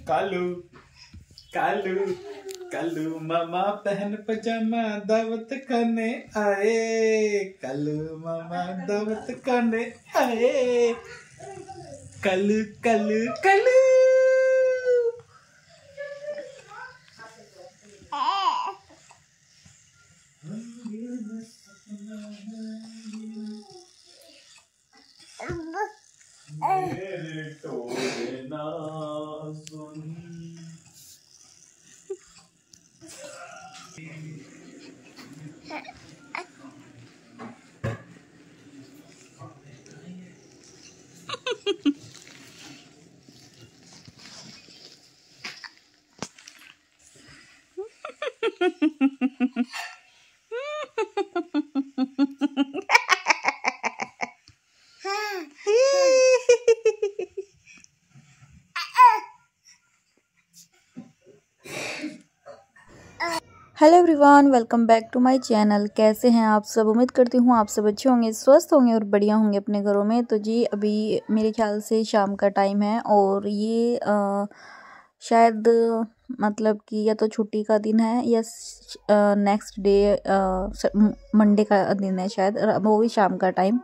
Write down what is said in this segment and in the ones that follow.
कालू कालू कालू मामा पहन पजामा दावत खाने आए। कालू मामा दावत खाने आए। कालू कालू कालू मेरे टोले ना सुन। Hello everyone, welcome back to my channel. कैसे हैं आप सब? उम्मीद करती हूँ आप सब अच्छे होंगे, स्वस्थ होंगे और बढ़िया होंगे अपने घरों में। तो जी अभी मेरे ख्याल से शाम का टाइम है और ये शायद मतलब कि या तो छुट्टी का दिन है या नेक्स्ट डे मंडे का दिन है शायद, वो भी शाम का टाइम।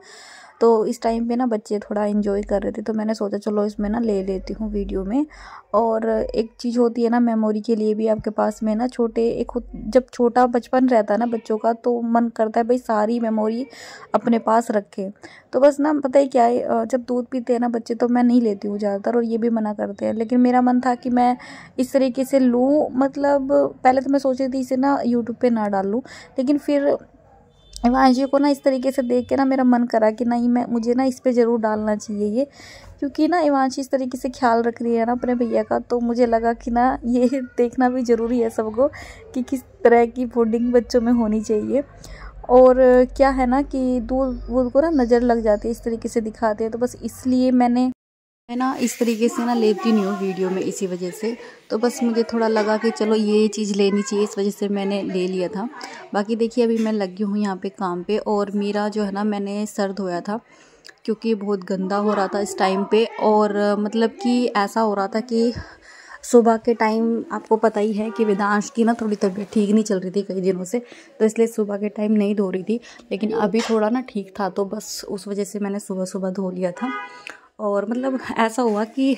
तो इस टाइम पे ना बच्चे थोड़ा एंजॉय कर रहे थे, तो मैंने सोचा चलो इसमें ना ले लेती हूँ वीडियो में। और एक चीज़ होती है ना मेमोरी के लिए भी आपके पास में ना, जब छोटा बचपन रहता है ना बच्चों का, तो मन करता है भाई सारी मेमोरी अपने पास रखें। तो बस ना पता ही क्या है, जब दूध पीते हैं ना बच्चे तो मैं नहीं लेती हूँ ज़्यादातर, और ये भी मना करते हैं। लेकिन मेरा मन था कि मैं इस तरीके से लूँ, मतलब पहले तो मैं सोच रही थी इसे ना यूट्यूब पे ना डालूँ, लेकिन फिर इवांशी को ना इस तरीके से देख के ना मेरा मन करा कि नहीं, मुझे ना इस पे ज़रूर डालना चाहिए ये, क्योंकि ना इवांशी इस तरीके से ख्याल रख रही है ना अपने भैया का। तो मुझे लगा कि ना ये देखना भी ज़रूरी है सबको कि किस तरह की फूडिंग बच्चों में होनी चाहिए। और क्या है ना कि दूध को ना नज़र लग जाती है, इस तरीके से दिखाते हैं। तो बस इसलिए मैं ना इस तरीके से ना लेती नहीं हूँ वीडियो में, इसी वजह से। तो बस मुझे थोड़ा लगा कि चलो ये चीज़ लेनी चाहिए, इस वजह से मैंने ले लिया था। बाकी देखिए अभी मैं लगी हूँ यहाँ पे काम पे, और मेरा जो है ना मैंने सर धोया था क्योंकि बहुत गंदा हो रहा था इस टाइम पे। और मतलब कि ऐसा हो रहा था कि सुबह के टाइम आपको पता ही है कि वेदांश की ना थोड़ी तबीयत ठीक नहीं चल रही थी कई दिनों से, तो इसलिए सुबह के टाइम नहीं धो रही थी। लेकिन अभी थोड़ा ना ठीक था, तो बस उस वजह से मैंने सुबह सुबह धो लिया था। और मतलब ऐसा हुआ कि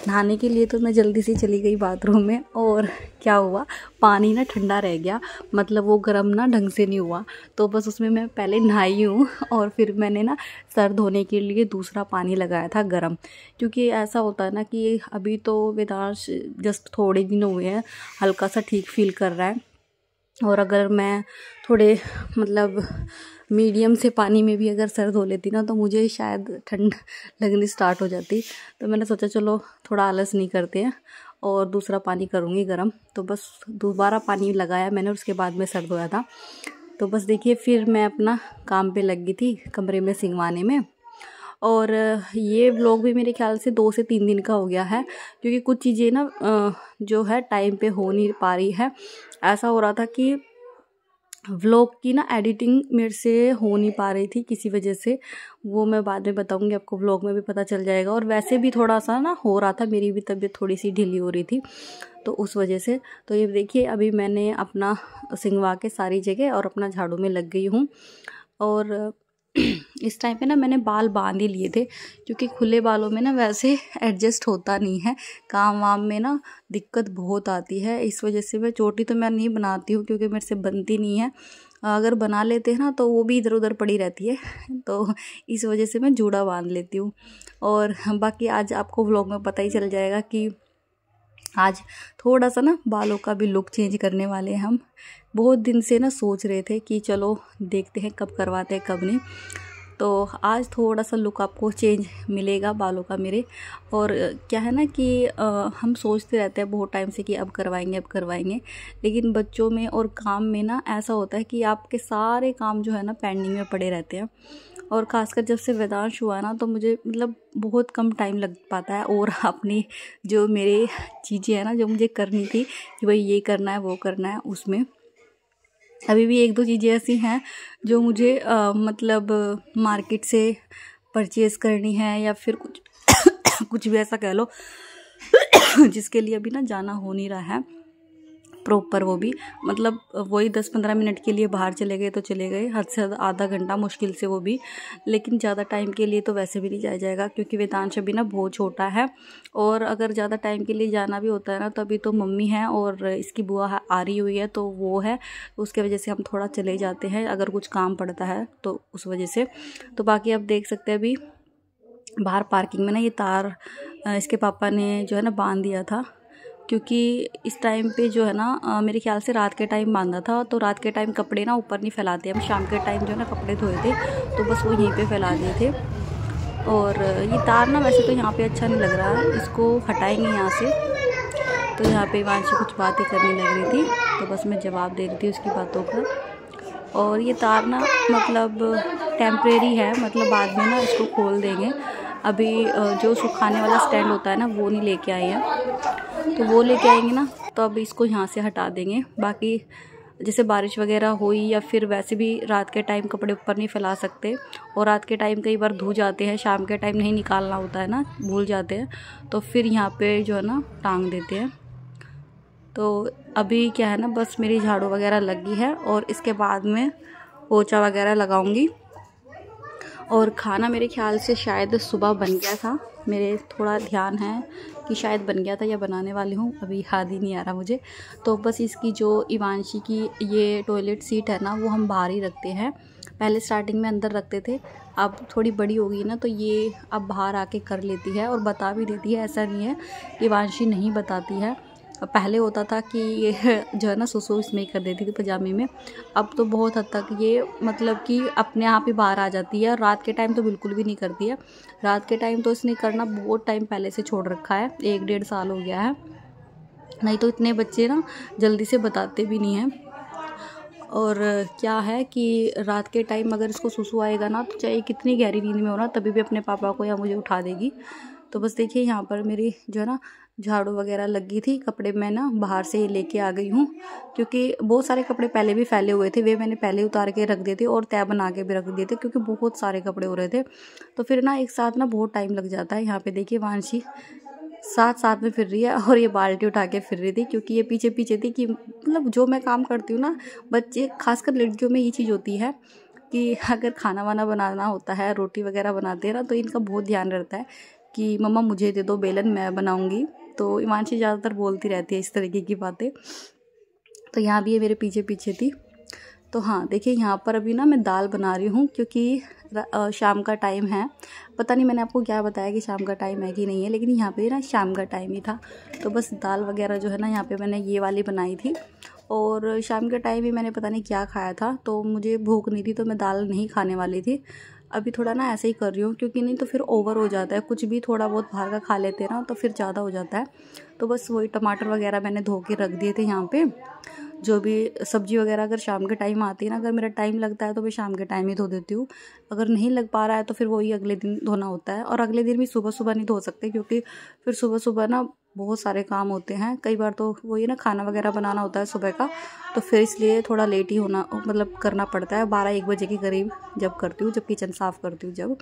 नहाने के लिए तो मैं जल्दी से चली गई बाथरूम में, और क्या हुआ, पानी ना ठंडा रह गया, मतलब वो गर्म ना ढंग से नहीं हुआ। तो बस उसमें मैं पहले नहाई हूँ, और फिर मैंने ना सर धोने के लिए दूसरा पानी लगाया था गर्म। क्योंकि ऐसा होता है ना कि अभी तो वेदांश जस्ट थोड़े दिन हुए हैं, हल्का सा ठीक फील कर रहा है। और अगर मैं थोड़े मतलब मीडियम से पानी में भी अगर सर धो लेती ना, तो मुझे शायद ठंड लगनी स्टार्ट हो जाती। तो मैंने सोचा चलो थोड़ा आलस नहीं करते हैं और दूसरा पानी करूँगी गरम। तो बस दोबारा पानी लगाया मैंने, उसके बाद में सर धोया था। तो बस देखिए फिर मैं अपना काम पे लग गई थी कमरे में सिंगवाने में। और ये व्लॉग भी मेरे ख्याल से 2 से 3 दिन का हो गया है, क्योंकि कुछ चीज़ें ना जो है टाइम पे हो नहीं पा रही है। ऐसा हो रहा था कि व्लॉग की ना एडिटिंग मेरे से हो नहीं पा रही थी किसी वजह से, वो मैं बाद में बताऊंगी आपको, व्लॉग में भी पता चल जाएगा। और वैसे भी थोड़ा सा ना हो रहा था, मेरी भी तबीयत थोड़ी सी ढीली हो रही थी तो उस वजह से। तो ये देखिए अभी मैंने अपना सिंगवा के सारी जगह और अपना झाड़ू में लग गई हूँ। और इस टाइम पे ना मैंने बाल बांध ही लिए थे, क्योंकि खुले बालों में ना वैसे एडजस्ट होता नहीं है, काम वाम में ना दिक्कत बहुत आती है। इस वजह से मैं चोटी तो मैं नहीं बनाती हूँ, क्योंकि मेरे से बनती नहीं है। अगर बना लेते हैं ना तो वो भी इधर उधर पड़ी रहती है तो इस वजह से मैं जूड़ा बांध लेती हूँ। और बाकी आज आपको व्लॉग में पता ही चल जाएगा कि आज थोड़ा सा ना बालों का भी लुक चेंज करने वाले हैं हम। बहुत दिन से ना सोच रहे थे कि चलो देखते हैं कब करवाते हैं कब नहीं, तो आज थोड़ा सा लुक आपको चेंज मिलेगा बालों का मेरे। और क्या है ना कि हम सोचते रहते हैं बहुत टाइम से कि अब करवाएंगे, लेकिन बच्चों में और काम में ना ऐसा होता है कि आपके सारे काम जो है ना पेंडिंग में पड़े रहते हैं। और ख़ासकर जब से वेदांश हुआ ना तो मुझे मतलब बहुत कम टाइम लग पाता है, और अपनी जो मेरे चीज़ें हैं ना जो मुझे करनी थी कि भाई ये करना है वो करना है, उसमें अभी भी एक दो चीज़ें ऐसी हैं जो मुझे मतलब मार्केट से परचेज़ करनी है, या फिर कुछ कुछ भी ऐसा कह लो जिसके लिए अभी ना जाना हो नहीं रहा है प्रॉपर। वो भी मतलब वही 10-15 मिनट के लिए बाहर चले गए तो चले गए, हद से ज़्यादा आधा घंटा मुश्किल से, वो भी। लेकिन ज़्यादा टाइम के लिए तो वैसे भी नहीं जाया जाएगा, क्योंकि वेदांश अभी ना बहुत छोटा है। और अगर ज़्यादा टाइम के लिए जाना भी होता है ना तो अभी तो मम्मी है और इसकी बुआ आ रही हुई है, तो वो है, उसके वजह से हम थोड़ा चले जाते हैं अगर कुछ काम पड़ता है तो उस वजह से। तो बाकी आप देख सकते हैं अभी बाहर पार्किंग में ना ये तार इसके पापा ने जो है ना बांध दिया था, क्योंकि इस टाइम पे जो है ना मेरे ख्याल से रात के टाइम बांधा था, तो रात के टाइम कपड़े ना ऊपर नहीं फैलाते। हम शाम के टाइम जो है ना कपड़े धोए थे तो बस वो यहीं पे फैला दिए थे। और ये तार ना वैसे तो यहाँ पे अच्छा नहीं लग रहा है, इसको हटाएंगे यहाँ से। तो यहाँ पे वांशी कुछ बातें करने लग रही थी, तो बस मैं जवाब दे रही थी उसकी बातों का। और ये तार ना मतलब टेम्परेरी है, मतलब बाद में ना इसको खोल देंगे। अभी जो सुखाने वाला स्टैंड होता है ना वो नहीं लेके आए हैं, तो वो लेके आएंगे ना तो अब इसको यहाँ से हटा देंगे। बाकी जैसे बारिश वगैरह हुई या फिर वैसे भी रात के टाइम कपड़े ऊपर नहीं फैला सकते, और रात के टाइम कई बार धो जाते हैं, शाम के टाइम नहीं निकालना होता है ना, भूल जाते हैं, तो फिर यहाँ पे जो है ना टांग देते हैं। तो अभी क्या है ना बस मेरी झाड़ू वगैरह लगी है और इसके बाद में पोछा वगैरह लगाऊंगी। और खाना मेरे ख्याल से शायद सुबह बन गया था, मेरे थोड़ा ध्यान है कि शायद बन गया था या बनाने वाली हूँ, अभी याद ही नहीं आ रहा मुझे। तो बस इसकी जो इवांशी की ये टॉयलेट सीट है ना वो हम बाहर ही रखते हैं, पहले स्टार्टिंग में अंदर रखते थे, अब थोड़ी बड़ी हो गई ना तो ये अब बाहर आके कर लेती है और बता भी देती है। ऐसा नहीं है कि इवांशी नहीं बताती है, पहले होता था कि ये जो है ना सुसु इसमें कर देती थी पजामे में, अब तो बहुत हद तक ये मतलब कि अपने आप ही बाहर आ जाती है। रात के टाइम तो बिल्कुल भी नहीं करती है, रात के टाइम तो इसने करना बहुत टाइम पहले से छोड़ रखा है, 1-1.5 साल हो गया है, नहीं तो इतने बच्चे ना जल्दी से बताते भी नहीं हैं। और क्या है कि रात के टाइम अगर इसको सुसु आएगा ना तो चाहे कितनी गहरी नींद में हो ना तभी भी अपने पापा को या मुझे उठा देगी। तो बस देखिए यहाँ पर मेरी जो है ना झाड़ू वगैरह लगी थी, कपड़े मैं ना बाहर से ही लेके आ गई हूँ, क्योंकि बहुत सारे कपड़े पहले भी फैले हुए थे, वे मैंने पहले उतार के रख दिए थे और तय बना के भी रख दिए थे, क्योंकि बहुत सारे कपड़े हो रहे थे, तो फिर ना एक साथ ना बहुत टाइम लग जाता है। यहाँ पे देखिए वांशी साथ में फिर रही है और ये बाल्टी उठा के फिर रही थी, क्योंकि ये पीछे पीछे थी कि मतलब जो मैं काम करती हूँ ना, बच्चे खासकर लड़कियों में ये चीज़ होती है कि अगर खाना वाना बनाना होता है, रोटी वगैरह बनाते हैं ना, तो इनका बहुत ध्यान रहता है कि मम्मा मुझे दे दो बेलन, मैं बनाऊंगी। तो इमानशी ज़्यादातर बोलती रहती है इस तरीके की बातें, तो यहाँ भी ये मेरे पीछे पीछे थी। तो हाँ देखिए यहाँ पर अभी ना मैं दाल बना रही हूँ, क्योंकि शाम का टाइम है, पता नहीं मैंने आपको क्या बताया कि शाम का टाइम है कि नहीं है, लेकिन यहाँ पे ना शाम का टाइम ही था। तो बस दाल वगैरह जो है ना यहाँ पे मैंने ये वाली बनाई थी, और शाम के टाइम ही मैंने पता नहीं क्या खाया था, तो मुझे भूख नहीं थी, तो मैं दाल नहीं खाने वाली थी। अभी थोड़ा ना ऐसे ही कर रही हूँ, क्योंकि नहीं तो फिर ओवर हो जाता है, कुछ भी थोड़ा बहुत बाहर का खा लेते हैं ना तो फिर ज़्यादा हो जाता है। तो बस वही टमाटर वगैरह मैंने धो के रख दिए थे यहाँ पे। जो भी सब्जी वगैरह अगर शाम के टाइम आती है ना, अगर मेरा टाइम लगता है तो मैं शाम के टाइम ही धो देती हूँ, अगर नहीं लग पा रहा है तो फिर वही अगले दिन धोना होता है। और अगले दिन भी सुबह सुबह नहीं धो सकते, क्योंकि फिर सुबह सुबह ना बहुत सारे काम होते हैं। कई बार तो वो ये ना खाना वगैरह बनाना होता है सुबह का, तो फिर इसलिए थोड़ा लेट ही होना मतलब करना पड़ता है। 12-1 बजे के करीब जब करती हूँ, जब किचन साफ़ करती हूँ जब।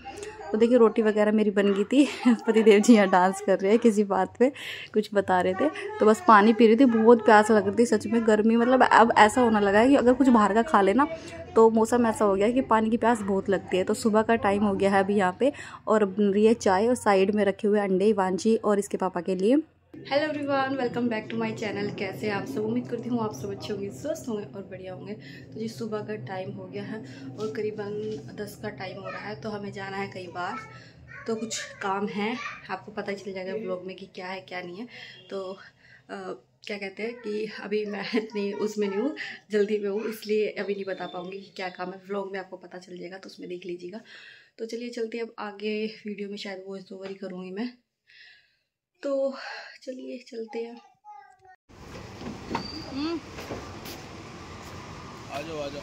तो देखिए रोटी वगैरह मेरी बन गई थी। पतिदेव जी यहाँ डांस कर रहे हैं, किसी बात पे कुछ बता रहे थे। तो बस पानी पी रही थी, बहुत प्यास लग रही थी सच में। गर्मी मतलब अब ऐसा होने लगा है कि अगर कुछ बाहर का खा लेना तो मौसम ऐसा हो गया है कि पानी की प्यास बहुत लगती है। तो सुबह का टाइम हो गया है अभी यहाँ पे, और बन रही है चाय और साइड में रखे हुए अंडे वांजी और इसके पापा के लिए। Hello everyone, welcome back to my channel. कैसे हैं आप सब? उम्मीद करती हूँ आप सब अच्छे होंगे, स्वस्थ होंगे और बढ़िया होंगे। तो जी सुबह का टाइम हो गया है और करीबन 10 का टाइम हो रहा है। तो हमें जाना है कई बार, तो कुछ काम है, आपको पता चल जाएगा ब्लॉग में कि क्या है क्या नहीं है। तो क्या कहते हैं कि अभी मैं इतनी उसमें नहीं हूँ, जल्दी में हूँ, इसलिए अभी नहीं बता पाऊँगी कि क्या काम है। व्लॉग में आपको पता चल जाएगा, तो उसमें देख लीजिएगा। तो चलिए चलते हैं अब आगे। वीडियो में शायद वॉइस ओवर ही करूँगी मैं, तो चलिए चलते हैं। आ जाओ आ जाओ।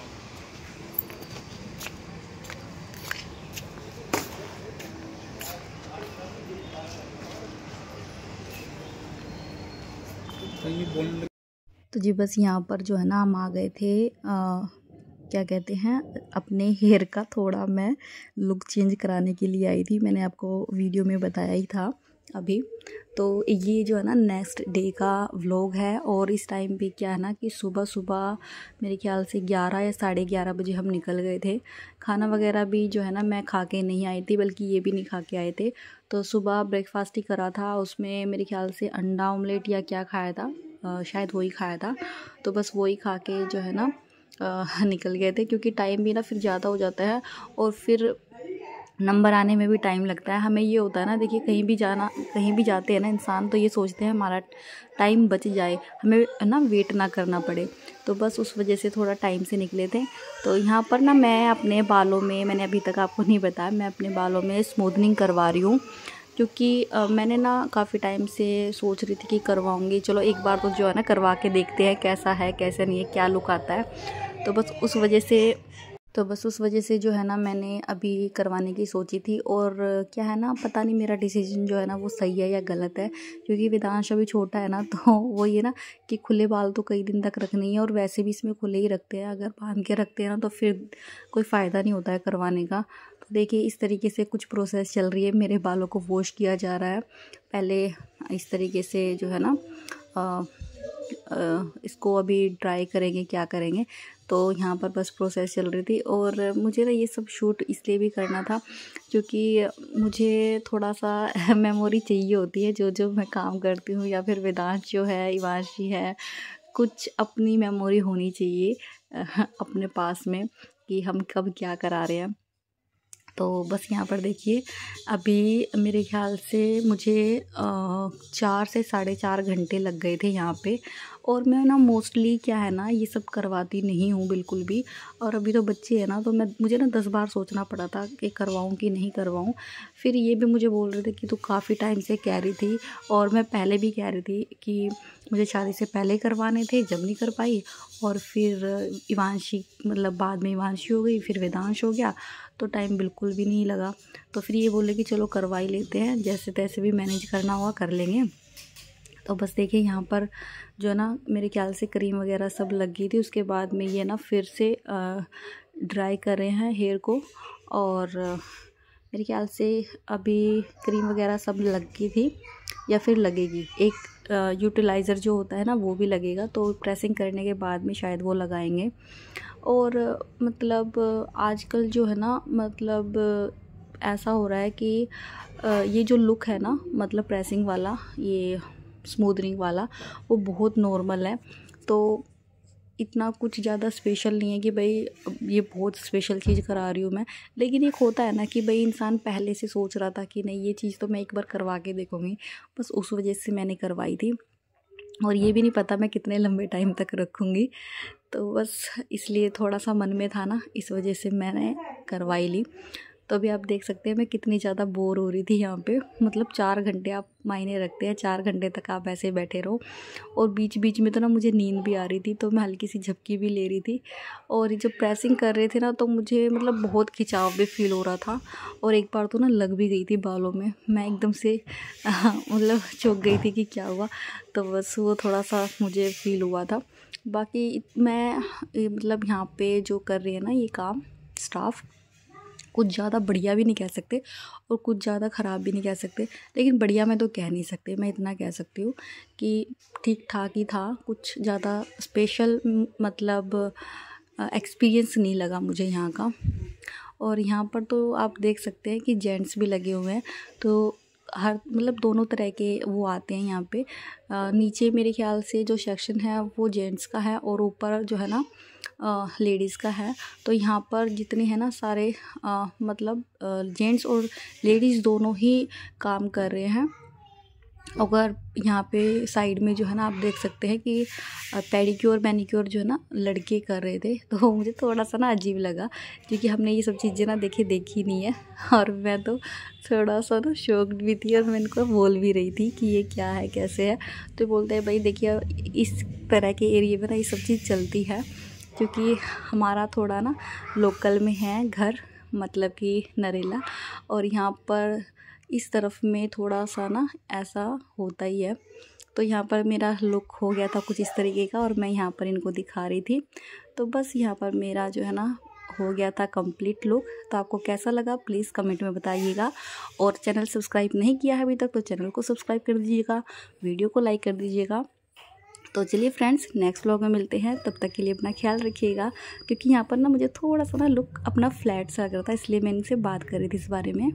तो जी बस यहाँ पर जो है ना हम आ गए थे, क्या कहते हैं, अपने हेयर का थोड़ा मैं लुक चेंज कराने के लिए आई थी। मैंने आपको वीडियो में बताया ही था अभी। तो ये जो है ना नेक्स्ट डे का व्लॉग है, और इस टाइम पे क्या है ना कि सुबह सुबह मेरे ख्याल से 11 या 11:30 बजे हम निकल गए थे। खाना वगैरह भी जो है ना मैं खा के नहीं आई थी, बल्कि ये भी नहीं खा के आए थे। तो सुबह ब्रेकफास्ट ही करा था, उसमें मेरे ख्याल से अंडा ऑमलेट या क्या खाया था, शायद वही खाया था। तो बस वही खा के जो है ना निकल गए थे, क्योंकि टाइम भी ना फिर ज़्यादा हो जाता है और फिर नंबर आने में भी टाइम लगता है। हमें ये होता है ना, देखिए कहीं भी जाते हैं ना इंसान, तो ये सोचते हैं हमारा टाइम बच जाए, हमें ना वेट ना करना पड़े। तो बस उस वजह से थोड़ा टाइम से निकले थे। तो यहाँ पर ना मैं अपने बालों में, मैंने अभी तक आपको नहीं बताया, मैं अपने बालों में स्मूथनिंग करवा रही हूँ, क्योंकि मैंने ना काफ़ी टाइम से सोच रही थी कि करवाऊँगी। चलो एक बार तो जो है ना करवा के देखते हैं कैसा है कैसा नहीं है, क्या लुक आता है। तो बस उस वजह से जो है ना मैंने अभी करवाने की सोची थी। और क्या है ना, पता नहीं मेरा डिसीजन जो है ना वो सही है या गलत है, क्योंकि वेदांश अभी छोटा है ना, तो वो ये ना कि खुले बाल तो कई दिन तक रखने ही है, और वैसे भी इसमें खुले ही रखते हैं। अगर बांध के रखते हैं ना तो फिर कोई फ़ायदा नहीं होता है करवाने का। तो देखिए इस तरीके से कुछ प्रोसेस चल रही है। मेरे बालों को वॉश किया जा रहा है पहले, इस तरीके से जो है ना इसको अभी ड्राई करेंगे, क्या करेंगे। तो यहाँ पर बस प्रोसेस चल रही थी, और मुझे ना ये सब शूट इसलिए भी करना था क्योंकि मुझे थोड़ा सा मेमोरी चाहिए होती है, जो मैं काम करती हूँ, या फिर वेदांश जो है, इवांशी है, कुछ अपनी मेमोरी होनी चाहिए अपने पास में कि हम कब क्या करा रहे हैं। तो बस यहाँ पर देखिए अभी मेरे ख्याल से मुझे 4 से 4.5 घंटे लग गए थे यहाँ पे। और मैं ना मोस्टली क्या है ना ये सब करवाती नहीं हूँ बिल्कुल भी। और अभी तो बच्चे हैं ना, तो मुझे ना 10 बार सोचना पड़ा था कि करवाऊँ कि नहीं करवाऊँ। फिर ये भी मुझे बोल रहे थे कि तू काफ़ी टाइम से कह रही थी, और मैं पहले भी कह रही थी कि मुझे शादी से पहले करवाने थे, जब नहीं कर पाई। और फिर इवांशी, मतलब बाद में इवांशी हो गई, फिर वेदांश हो गया, तो टाइम बिल्कुल भी नहीं लगा। तो फिर ये बोले कि चलो करवा ही लेते हैं, जैसे तैसे भी मैनेज करना होगा कर लेंगे। तो बस देखिए यहाँ पर जो है ना मेरे ख्याल से क्रीम वगैरह सब लग गई थी। उसके बाद में ये ना फिर से ड्राई कर रहे हैं हेयर को, और मेरे ख्याल से अभी क्रीम वगैरह सब लग गई थी या फिर लगेगी। एक यूटिलाइज़र जो होता है ना वो भी लगेगा, तो प्रेसिंग करने के बाद में शायद वो लगाएंगे। और मतलब आजकल जो है ना, मतलब ऐसा हो रहा है कि ये जो लुक है ना, मतलब प्रेसिंग वाला, ये स्मूथनिंग वाला, वो बहुत नॉर्मल है। तो इतना कुछ ज़्यादा स्पेशल नहीं है कि भाई ये बहुत स्पेशल चीज़ करा रही हूँ मैं। लेकिन एक होता है ना कि भाई इंसान पहले से सोच रहा था कि नहीं ये चीज़ तो मैं एक बार करवा के देखूँगी, बस उस वजह से मैंने करवाई थी। और ये भी नहीं पता मैं कितने लंबे टाइम तक रखूँगी, तो बस इसलिए थोड़ा सा मन में था ना, इस वजह से मैंने करवाई ली। तो अभी आप देख सकते हैं मैं कितनी ज़्यादा बोर हो रही थी यहाँ पे। मतलब 4 घंटे आप मायने रखते हैं, 4 घंटे तक आप ऐसे बैठे रहो। और बीच बीच में तो ना मुझे नींद भी आ रही थी, तो मैं हल्की सी झपकी भी ले रही थी। और जब प्रेसिंग कर रहे थे ना तो मुझे मतलब बहुत खिंचाव भी फील हो रहा था। और एक बार तो ना लग भी गई थी बालों में, मैं एकदम से मतलब चौंक गई थी कि क्या हुआ। तो बस वो थोड़ा सा मुझे फील हुआ था। बाकी मैं मतलब यहाँ पे जो कर रही है ना ये काम स्टाफ, कुछ ज़्यादा बढ़िया भी नहीं कह सकते और कुछ ज़्यादा ख़राब भी नहीं कह सकते, लेकिन बढ़िया मैं तो कह नहीं सकती। मैं इतना कह सकती हूँ कि ठीक ठाक ही था, कुछ ज़्यादा स्पेशल मतलब एक्सपीरियंस नहीं लगा मुझे यहाँ का। और यहाँ पर तो आप देख सकते हैं कि जेंट्स भी लगे हुए हैं, तो हर मतलब दोनों तरह के वो आते हैं यहाँ पे। नीचे मेरे ख्याल से जो सेक्शन है वो जेंट्स का है और ऊपर जो है ना लेडीज़ का है। तो यहाँ पर जितने हैं ना सारे मतलब जेंट्स और लेडीज़ दोनों ही काम कर रहे हैं। अगर यहाँ पे साइड में जो है ना आप देख सकते हैं कि पेडिक्योर मैनिक्योर जो है ना लड़के कर रहे थे, तो मुझे थोड़ा सा ना अजीब लगा क्योंकि हमने ये सब चीज़ें ना देखी नहीं है। और मैं तो थोड़ा सा ना शॉक्ड भी थी और मैं इनको बोल भी रही थी कि ये क्या है कैसे है। तो बोलते हैं भाई देखिए इस तरह के एरिया में ना ये सब चीज़ चलती है, क्योंकि हमारा थोड़ा ना लोकल में है घर, मतलब कि नरेला, और यहाँ पर इस तरफ में थोड़ा सा ना ऐसा होता ही है। तो यहाँ पर मेरा लुक हो गया था कुछ इस तरीके का और मैं यहाँ पर इनको दिखा रही थी। तो बस यहाँ पर मेरा जो है ना हो गया था कंप्लीट लुक। तो आपको कैसा लगा प्लीज़ कमेंट में बताइएगा। और चैनल सब्सक्राइब नहीं किया है अभी तक तो चैनल को सब्सक्राइब कर दीजिएगा, वीडियो को लाइक कर दीजिएगा। तो चलिए फ्रेंड्स नेक्स्ट व्लॉग में मिलते हैं, तब तक के लिए अपना ख्याल रखिएगा। क्योंकि यहाँ पर ना मुझे थोड़ा सा ना लुक अपना फ्लैट सा लग रहा था, इसलिए मैं इनसे बात कर रही थी इस बारे में।